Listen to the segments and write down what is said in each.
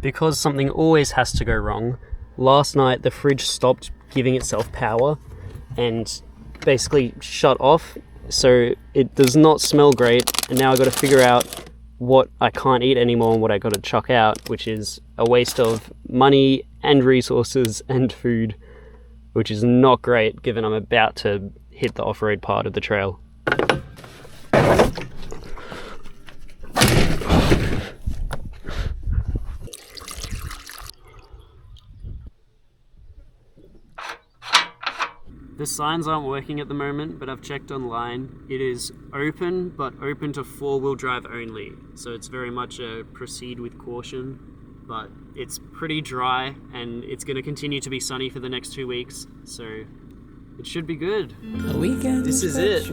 because something always has to go wrong, last night the fridge stopped giving itself power and basically shut off, so it does not smell great, and now I've got to figure out what I can't eat anymore and what I got to chuck out, which is a waste of money and resources and food, which is not great given I'm about to hit the off-road part of the trail. The signs aren't working at the moment, but I've checked online. It is open, but open to four-wheel drive only. So it's very much a proceed with caution, but it's pretty dry and it's going to continue to be sunny for the next 2 weeks. So it should be good. This is it.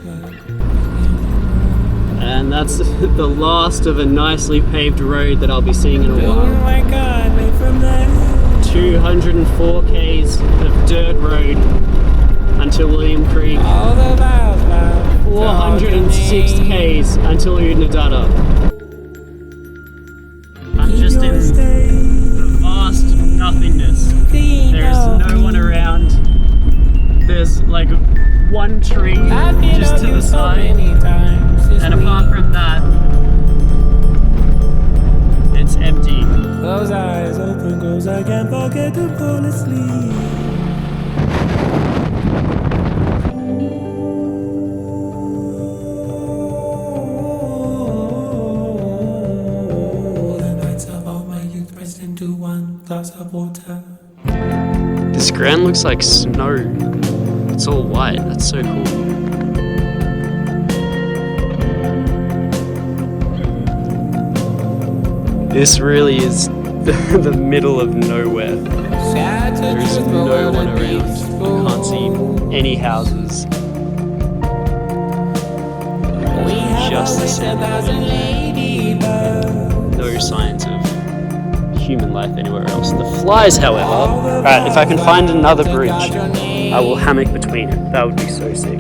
And that's the last of a nicely paved road that I'll be seeing in a while. Oh my God, made from that. 204 k's of dirt road until William Creek, 406 k's until Oodnadatta. I'm just in the vast nothingness. There is no one around. There's like one tree just to the side, and apart from that, it's empty. Close eyes open, cause I can't forget to fall asleep. This ground looks like snow. It's all white. That's so cool. This really is the middle of nowhere. There is no one around. You can't see any houses. Just the sand. No signs of human life anywhere else. The flies, however. Alright, if I can find another bridge, I will hammock between it. That would be so sick.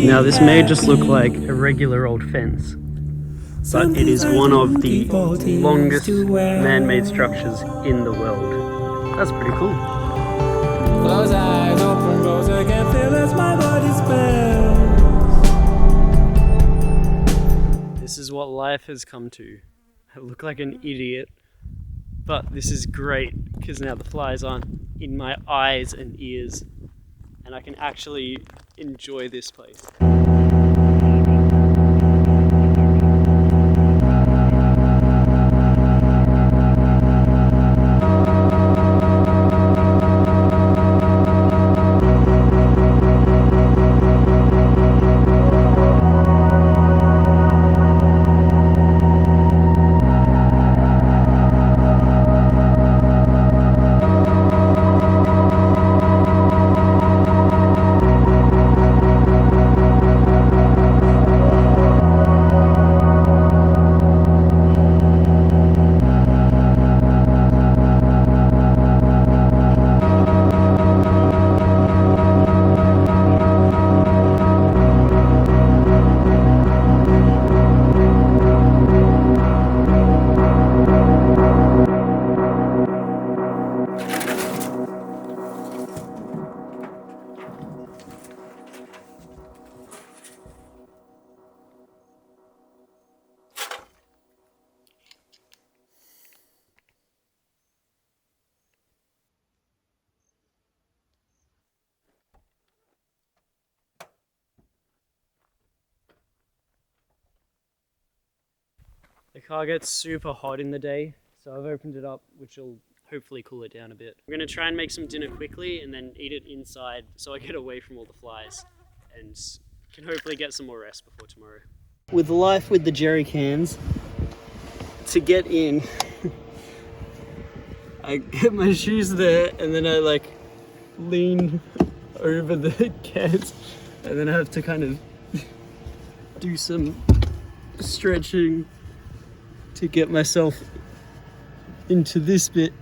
Now this may just look like a regular old fence, but it is one of the longest man-made structures in the world. That's pretty cool. Close eyes, open close, I can feel as my body spells. This is what life has come to. I look like an idiot, but this is great because now the flies aren't in my eyes and ears, and I can actually enjoy this place. The car gets super hot in the day, so I've opened it up, which will hopefully cool it down a bit. I'm gonna try and make some dinner quickly and then eat it inside so I get away from all the flies and can hopefully get some more rest before tomorrow. With life with the jerry cans, to get in, I get my shoes there and then I like lean over the cans and then I have to kind of do some stretching to get myself into this bit.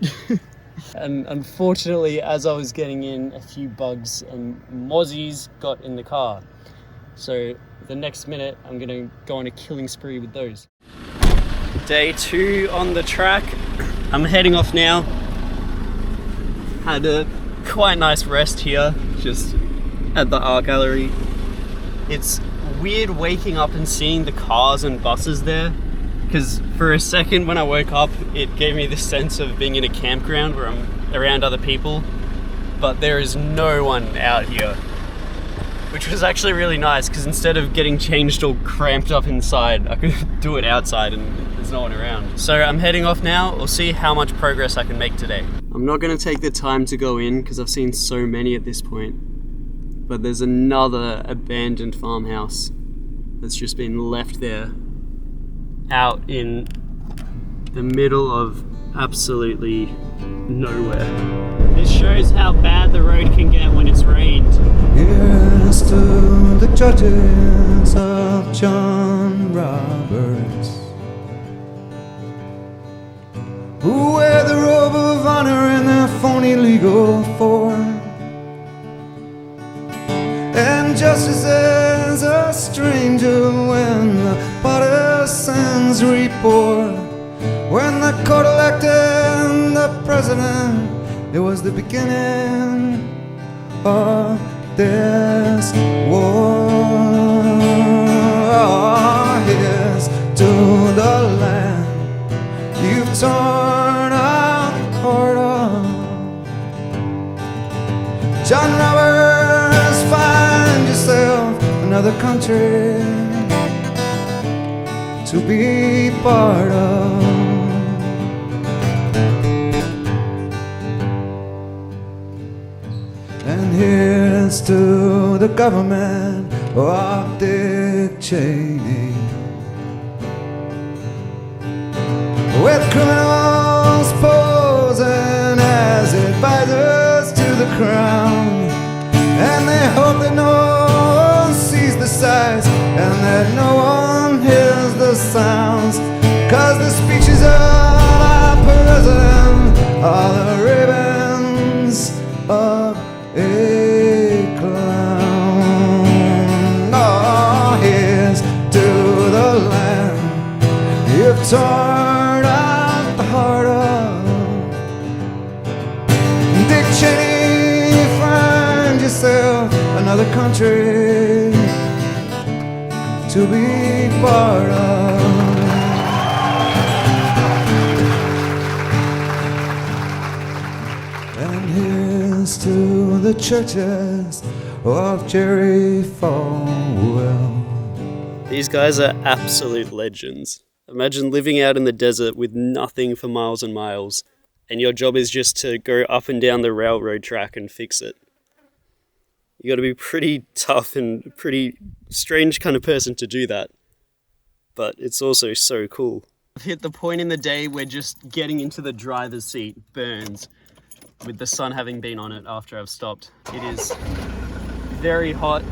And unfortunately, as I was getting in, a few bugs and mozzies got in the car. So the next minute I'm gonna go on a killing spree with those. Day 2 on the track. I'm heading off now. Had a quite nice rest here, just at the art gallery. It's weird waking up and seeing the cars and buses there, because for a second when I woke up it gave me this sense of being in a campground where I'm around other people, but there is no one out here, which was actually really nice, because instead of getting changed all cramped up inside, I could do it outside and there's no one around. So I'm heading off now. We'll see how much progress I can make today. I'm not going to take the time to go in because I've seen so many at this point, but there's another abandoned farmhouse that's just been left there out in the middle of absolutely nowhere. This shows how bad the road can get when it's rained. Here's to the judges of John Roberts, who wear the robe of honor in their phony legal form, and justice is a stranger when the partisans report. When the court elected the president, it was the beginning of this war. Here's to the land you've torn out the heart of. John Roberts, find yourself another country to be part of. And here's to the government of Dick Cheney, with criminals posing as advisors to the crown, and they hope that no one sees the sights and that no one hears the sounds, 'cause the speeches of our president are the ravens of a clown. Oh, here's to the land you've torn out the heart of. Dick Cheney, find yourself another country to be part of. And here's to the churches of Jerry Falwell. These guys are absolute legends. Imagine living out in the desert with nothing for miles and miles, and your job is just to go up and down the railroad track and fix it. You got to be pretty tough and pretty strange kind of person to do that, but it's also so cool. I've hit the point in the day where just getting into the driver's seat burns, with the sun having been on it after I've stopped. It is very hot,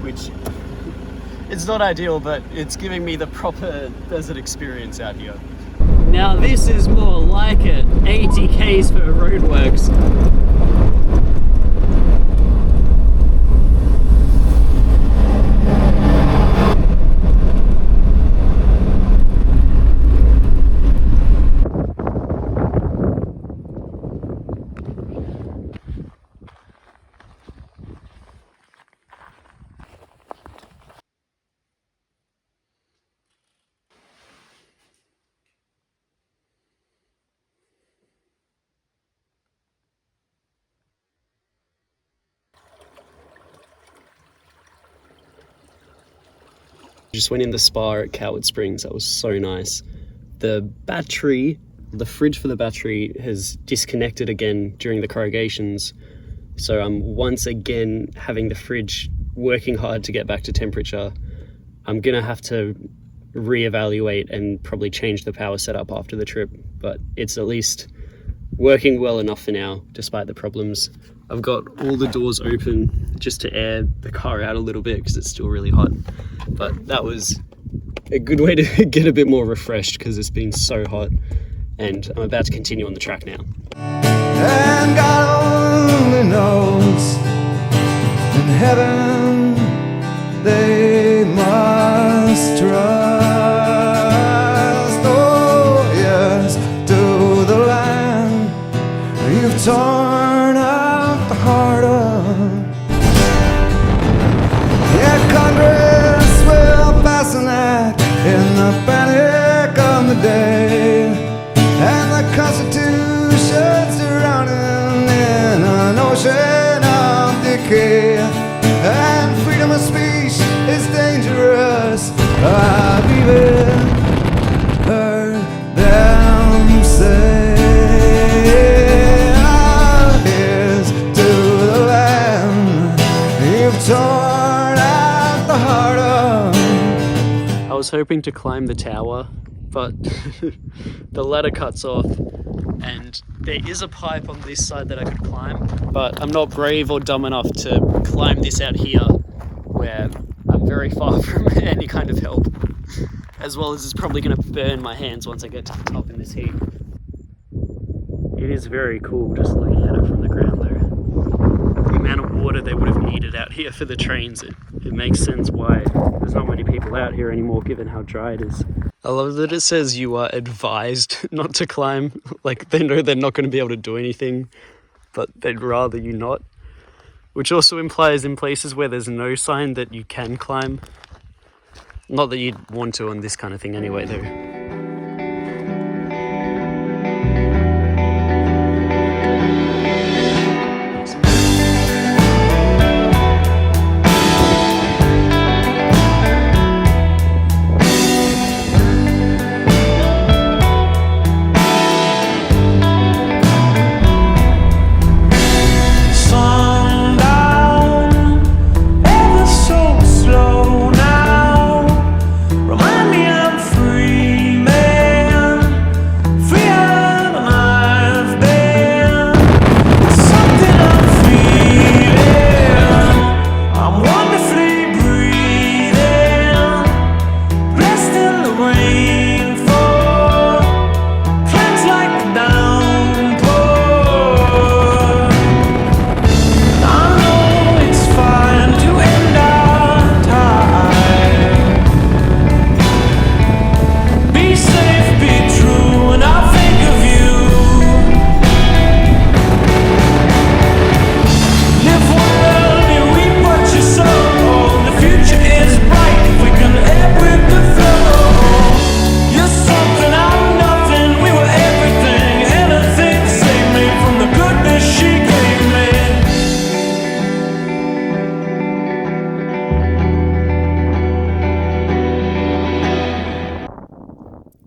which it's not ideal, but it's giving me the proper desert experience out here. Now this is more like it. 80 Ks for roadworks. Just went in the spa at Coward Springs. That was so nice. The fridge for the battery has disconnected again during the corrugations. So I'm once again having the fridge working hard to get back to temperature. I'm gonna have to reevaluate and probably change the power setup after the trip, but it's at least working well enough for now, despite the problems. I've got all the doors open just to air the car out a little bit because it's still really hot. But that was a good way to get a bit more refreshed because it's been so hot. And I'm about to continue on the track now. And God only knows, in heaven they must I've even heard them say, "Ah, here's to the land you've torn out the heart of." I was hoping to climb the tower, but the ladder cuts off, and there is a pipe on this side that I could climb, but I'm not brave or dumb enough to climb this out here, where I'm very far from any kind of help, as well as it's probably going to burn my hands once I get to the top in this heat. It is very cool just looking at it from the ground though. The amount of water they would have needed out here for the trains, it makes sense why there's not many people out here anymore given how dry it is. I love that it says you are advised not to climb. Like, they know they're not going to be able to do anything, but they'd rather you not. Which also implies in places where there's no sign that you can climb. Not that you'd want to on this kind of thing anyway though.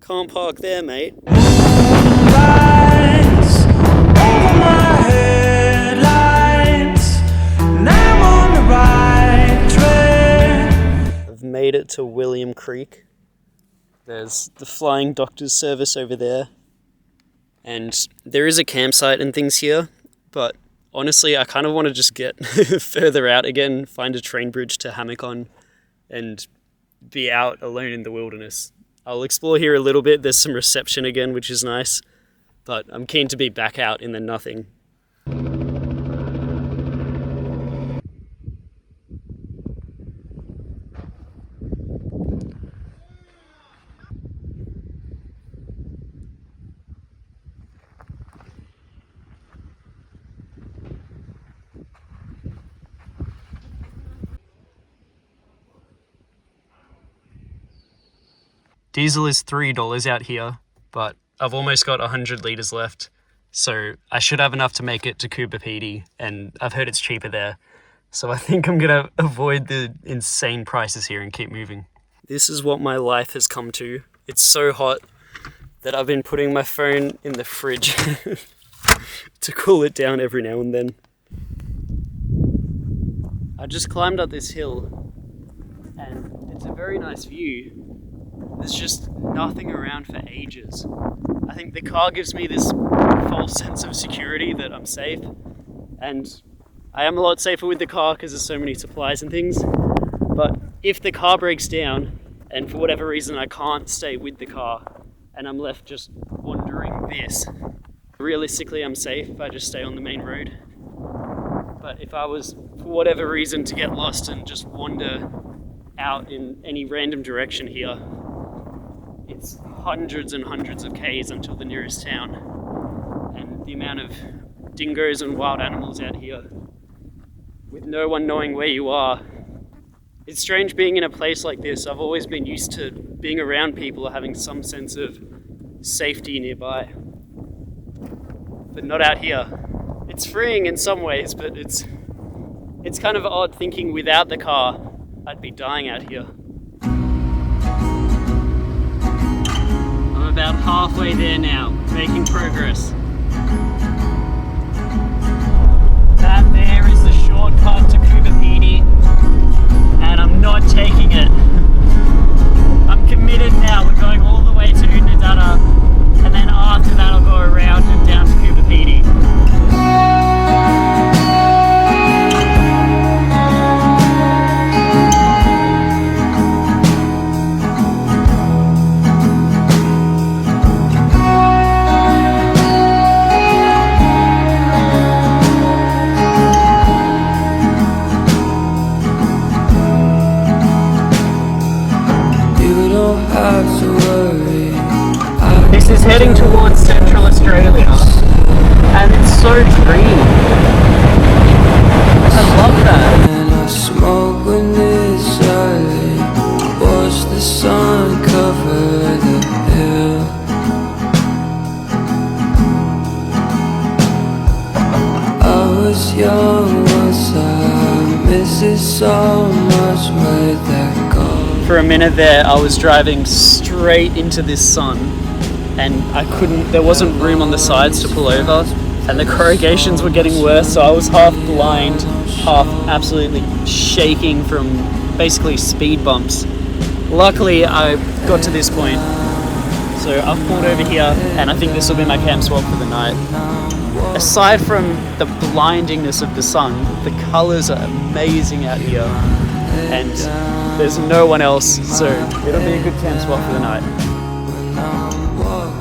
Can't park there, mate. Lights over my headlights, and I'm on the right track. I've made it to William Creek. There's the Flying Doctor's Service over there. And there is a campsite and things here, but honestly, I kind of want to just get further out again, find a train bridge to hammock on, and be out alone in the wilderness. I'll explore here a little bit. There's some reception again, which is nice, but I'm keen to be back out in the nothing. Diesel is $3 out here, but I've almost got 100 litres left, so I should have enough to make it to Cooper Pedy, and I've heard it's cheaper there. So I think I'm gonna avoid the insane prices here and keep moving. This is what my life has come to. It's so hot that I've been putting my phone in the fridge to cool it down every now and then. I just climbed up this hill, and it's a very nice view. There's just nothing around for ages. I think the car gives me this false sense of security that I'm safe, and I am a lot safer with the car because there's so many supplies and things. But if the car breaks down, and for whatever reason I can't stay with the car, and I'm left just wandering this, realistically I'm safe if I just stay on the main road. But if I was, for whatever reason, to get lost and just wander out in any random direction here, it's hundreds and hundreds of Ks until the nearest town. And the amount of dingoes and wild animals out here, with no one knowing where you are. It's strange being in a place like this. I've always been used to being around people or having some sense of safety nearby. But not out here. It's freeing in some ways, but it's kind of odd thinking without the car, I'd be dying out here. halfway there now, making progress. That there is the shortcut to Kupapiti, and I'm not taking it. I'm committed now. We're going all the way to Oodnadatta, and then after that I'll go around and down to Kupapiti. This is heading towards Central Australia, and it's so green. I love that. And I smoke when it's early. Watch the sun cover the hill. I was young once, I miss it so much. Where'd that go? For a minute there, I was driving straight into this sun, and there wasn't room on the sides to pull over, and the corrugations were getting worse, so I was half blind, half absolutely shaking from basically speed bumps. Luckily, I got to this point, so I've pulled over here, and I think this will be my camp spot for the night. Aside from the blindingness of the sun, the colours are amazing out here, and there's no one else, so it'll be a good camp spot for the night. When I'm walking.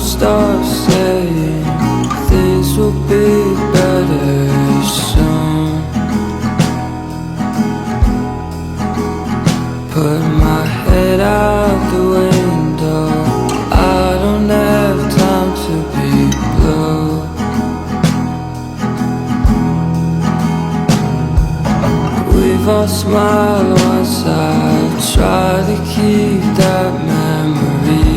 Stop saying things will be better soon. Put my head out the window, I don't have time to be blue. We've all smiled once, I try to keep that memory.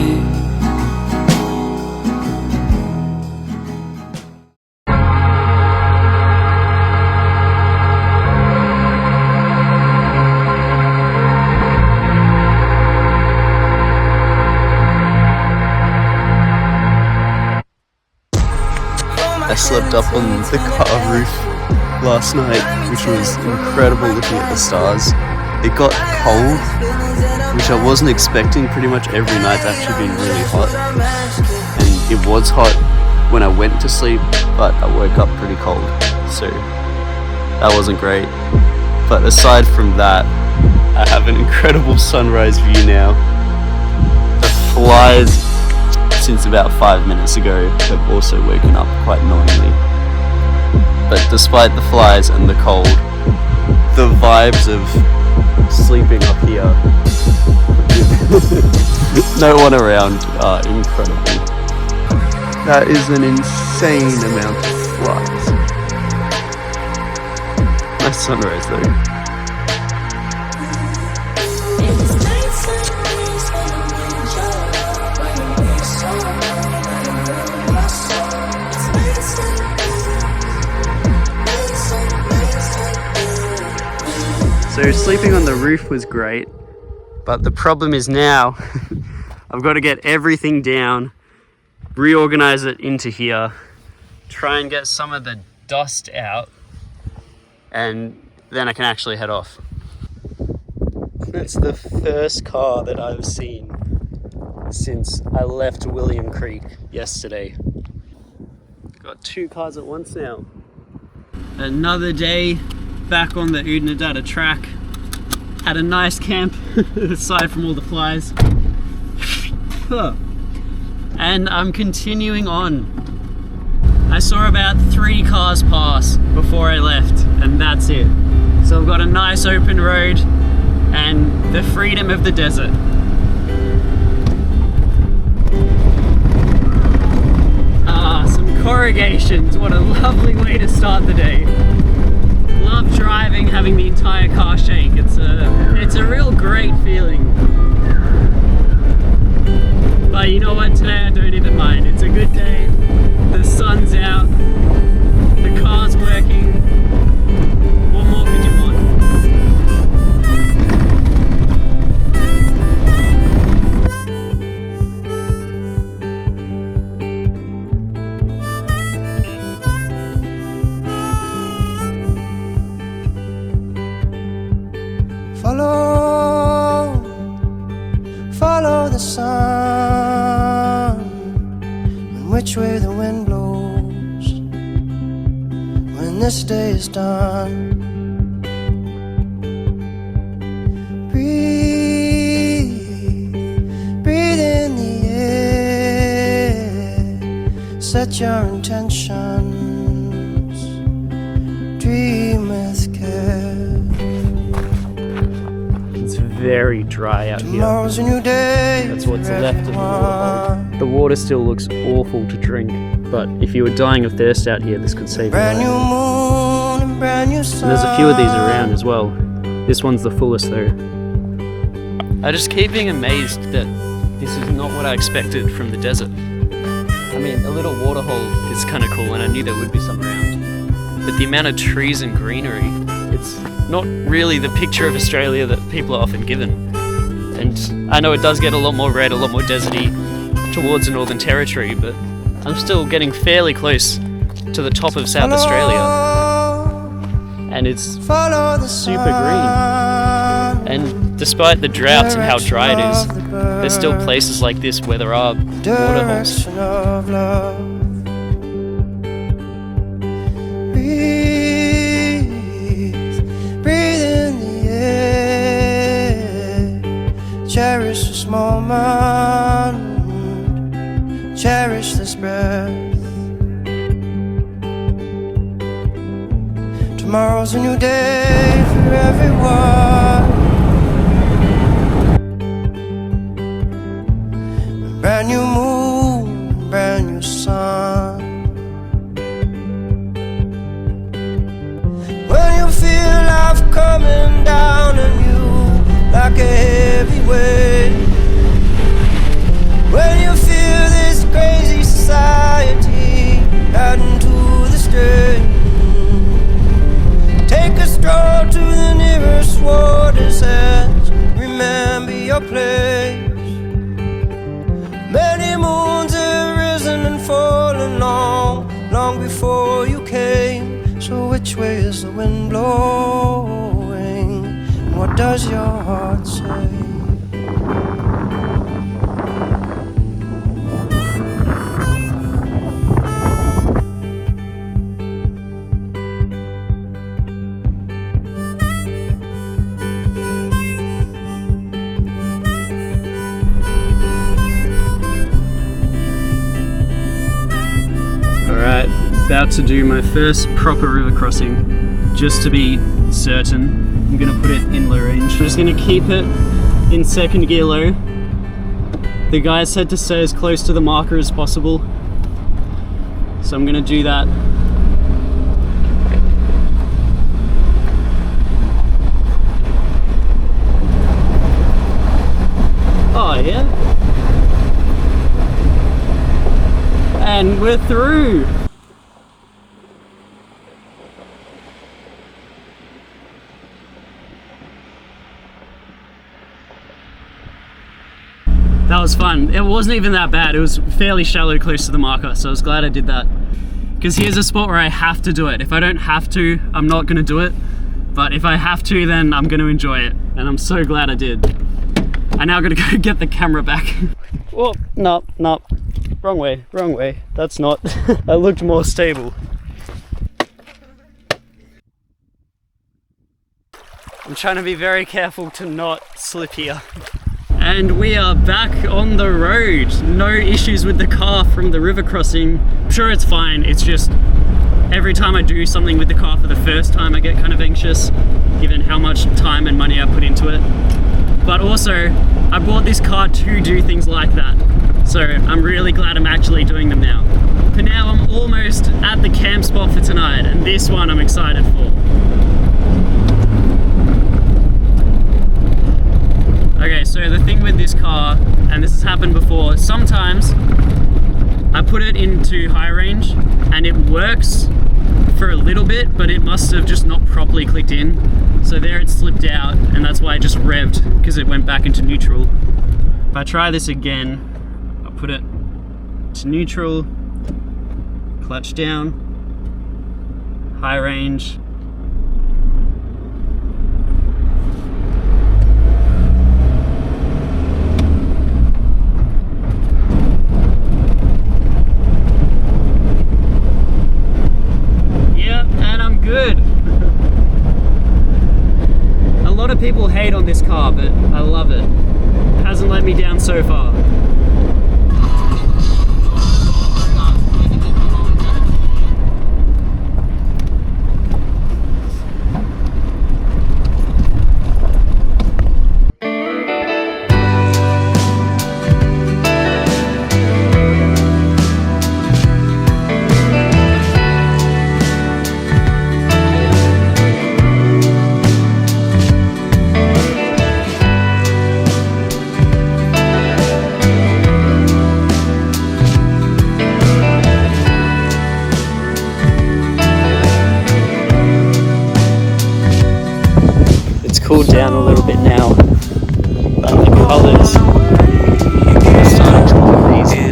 I slept up on the car roof last night, which was incredible looking at the stars. It got cold, which I wasn't expecting. Pretty much every night's actually been really hot, and it was hot when I went to sleep, but I woke up pretty cold, so that wasn't great. But aside from that, I have an incredible sunrise view now. The flies since about 5 minutes ago have also woken up quite annoyingly. But despite the flies and the cold, the vibes of sleeping up here with no one around are incredible. That is an insane amount of flies. Nice sunrise though. So sleeping on the roof was great, but the problem is now I've got to get everything down, reorganize it into here, try and get some of the dust out, and then I can actually head off. That's the first car that I've seen since I left William Creek yesterday. Got 2 cars at once now. Another day back on the Oodnadatta track. Had a nice camp aside from all the flies. And I'm continuing on. I saw about 3 cars pass before I left, and that's it. So I've got a nice open road and the freedom of the desert. irrigations. What a lovely way to start the day. Love driving, having the entire car shake. It's a real great feeling. But you know what, today I don't even mind. It's a good day, the sun's out, the car's working. What more could you want? Follow the sun, and which way the wind blows when this day is done. Breathe in the air, set your intentions, dream with care. Very dry out here. Tomorrow's a new day. That's what's left of the waterhole. The water still looks awful to drink, but if you were dying of thirst out here, this could save your Brand new life. moon and brand new sun. And there's a few of these around as well. This one's the fullest though. I just keep being amazed that this is not what I expected from the desert. I mean, a little waterhole is kind of cool, and I knew there would be some around. But the amount of trees and greenery, it's not really the picture of Australia that people are often given. And I know it does get a lot more red, a lot more deserty towards the Northern Territory, but I'm still getting fairly close to the top of South Australia. And it's super green. And despite the droughts and how dry it is, there's still places like this where there are waterholes. Breathe in the air, cherish this moment, cherish this breath. Tomorrow's a new day for everyone. Brand new moon, brand new sun. When you feel life coming down on you like a heavy weight, when you feel this crazy society adding to the strain, take a stroll to the nearest water's edge. Remember your place. Many moons have risen and fallen long before you came. So which way is the wind blowing? And what does your heart say? Alright, about to do my first proper river crossing. Just to be certain, I'm gonna put it in low range. I'm just gonna keep it in second gear low. The guy said to stay as close to the marker as possible, so I'm gonna do that. Oh yeah. And we're through. That was fun. It wasn't even that bad. It was fairly shallow close to the marker, so I was glad I did that. Because here's a spot where I have to do it. If I don't have to, I'm not gonna do it. But if I have to, then I'm gonna enjoy it. And I'm so glad I did. I now gotta go get the camera back. Oh, no. Wrong way. That's not. That looked more stable. I'm trying to be very careful to not slip here. And we are back on the road. No issues with the car from the river crossing. I'm sure it's fine. It's just every time I do something with the car for the first time, I get kind of anxious, given how much time and money I put into it. But also, I bought this car to do things like that. So I'm really glad I'm actually doing them now. For now, I'm almost at the camp spot for tonight, and this one I'm excited for. Okay, so the thing with this car, and this has happened before, sometimes I put it into high range and it works for a little bit, but it must have just not properly clicked in. So there it slipped out, and that's why I just revved, because it went back into neutral. If I try this again, I'll put it to neutral, clutch down, high range. Yep, and I'm good. A lot of people hate on this car, but I love it. It hasn't let me down so far. Cooled down a little bit now, but the colours are starting to look easy.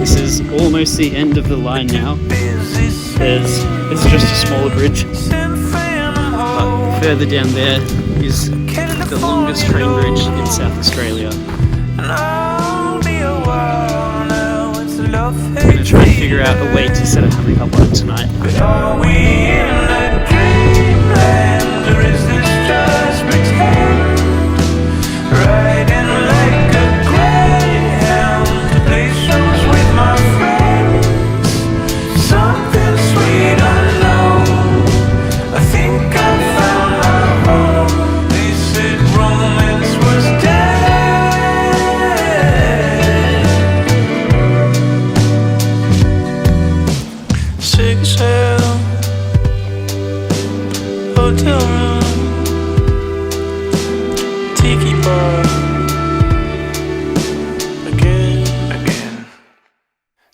This is almost the end of the line now. There's just a smaller bridge, but further down there is the longest train bridge in South Australia. I'm going to try and figure out a way to set a coming up on it tonight. Hotel room, tiki bar, again.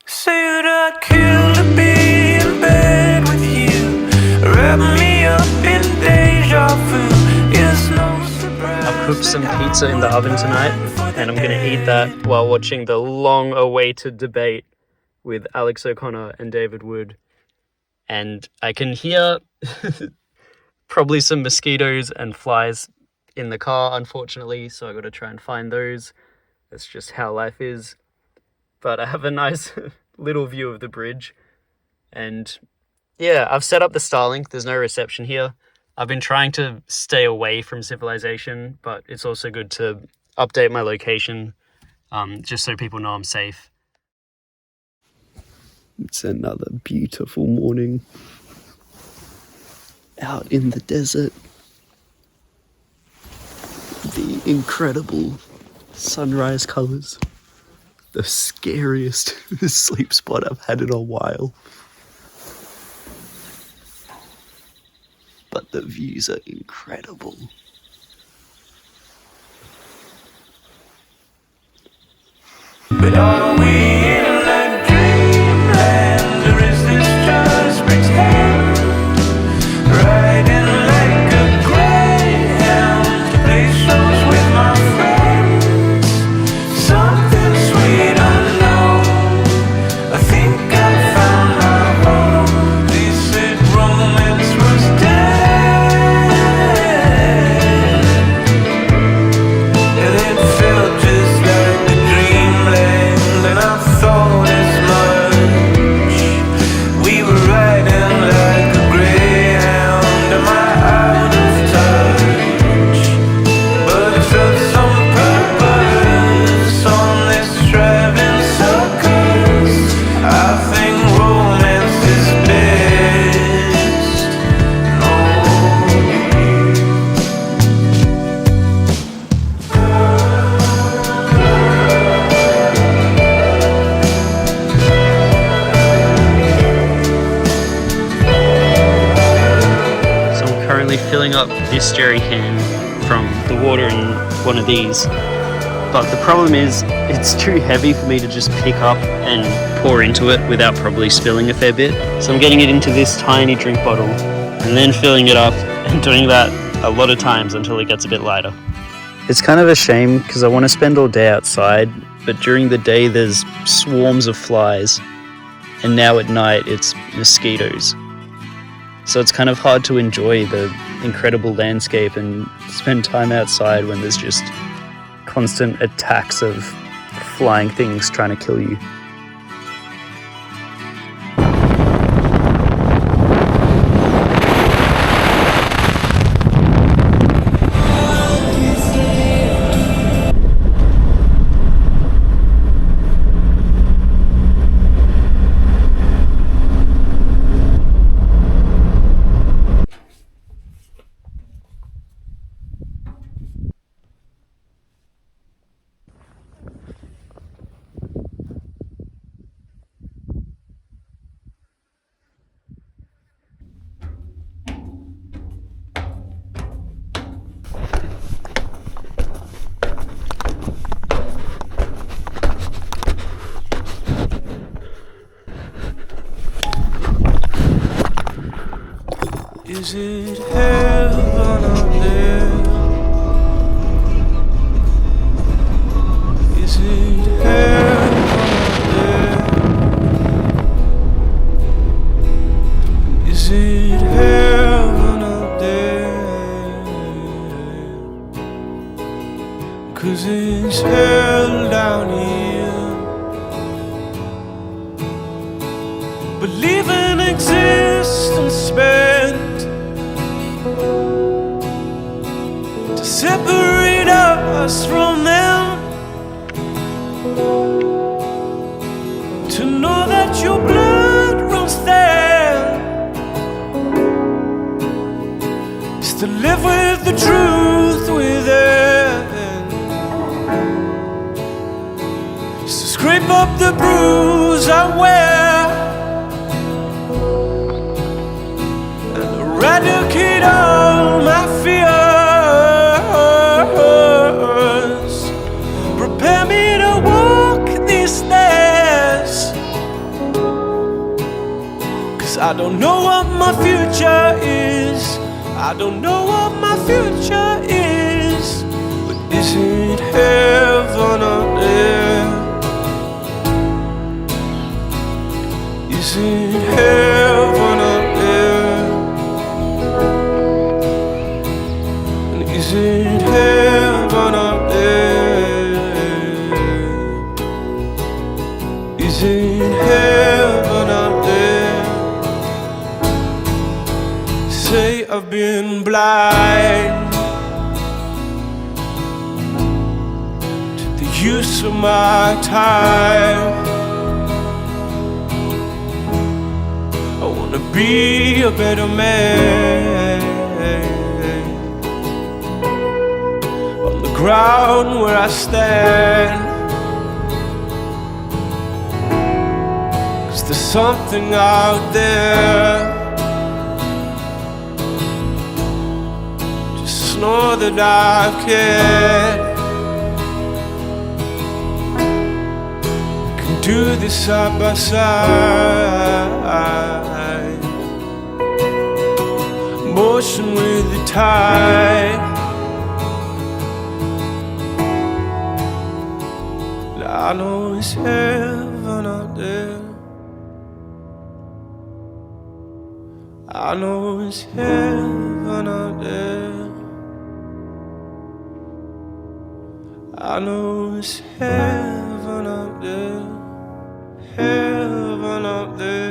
Said I'd kill to be in bed with you, wrap me up in deja vu. It's no surprise. I've cooked some pizza in the oven tonight, and I'm gonna eat that while watching the long-awaited debate with Alex O'Connor and David Wood. And I can hear probably some mosquitoes and flies in the car, unfortunately, so I got to try and find those. That's just how life is. But I have a nice little view of the bridge, and yeah, I've set up the Starlink. There's no reception here. I've been trying to stay away from civilization, but it's also good to update my location, just so people know I'm safe. It's another beautiful morning out in the desert. The incredible sunrise colours. The scariest sleep spot I've had in a while. But the views are incredible. But are we in a dreamland, or is this just pretend? Riding like a greyhound to play shows with my friends. Something sweet unknown, I think I found my home. They said romance was dead, and it felt just like the dreamland I filling up this jerry can from the water in one of these, but the problem is it's too heavy for me to just pick up and pour into it without probably spilling a fair bit. So I'm getting it into this tiny drink bottle and then filling it up and doing that a lot of times until it gets a bit lighter. It's kind of a shame because I want to spend all day outside, but during the day there's swarms of flies, and now at night it's mosquitoes. So it's kind of hard to enjoy the incredible landscape and spend time outside when there's just constant attacks of flying things trying to kill you. Is it heaven out there? Is it heaven out there? Is it heaven out there? 'Cause it's hell down here. Believing existence spent to separate us from them, to know that your blood runs there, is to live with the truth within, is to scrape up the bruise I wear and eradicate all my fears. Prepare me to walk these stairs, 'cause I don't know what my future is. I don't know what my future is. But is it heaven out there? Is it heaven out there? And is it heaven out there? Is it heaven out there? Say I've been blind to the use of my time. I wanna be a better man on the ground where I stand. 'Cause there's something out there. Just know that I can do this side by side, motion with the tide. I know it's heaven out there. I know it's heaven out there. I know it's heaven out there. Heaven out there.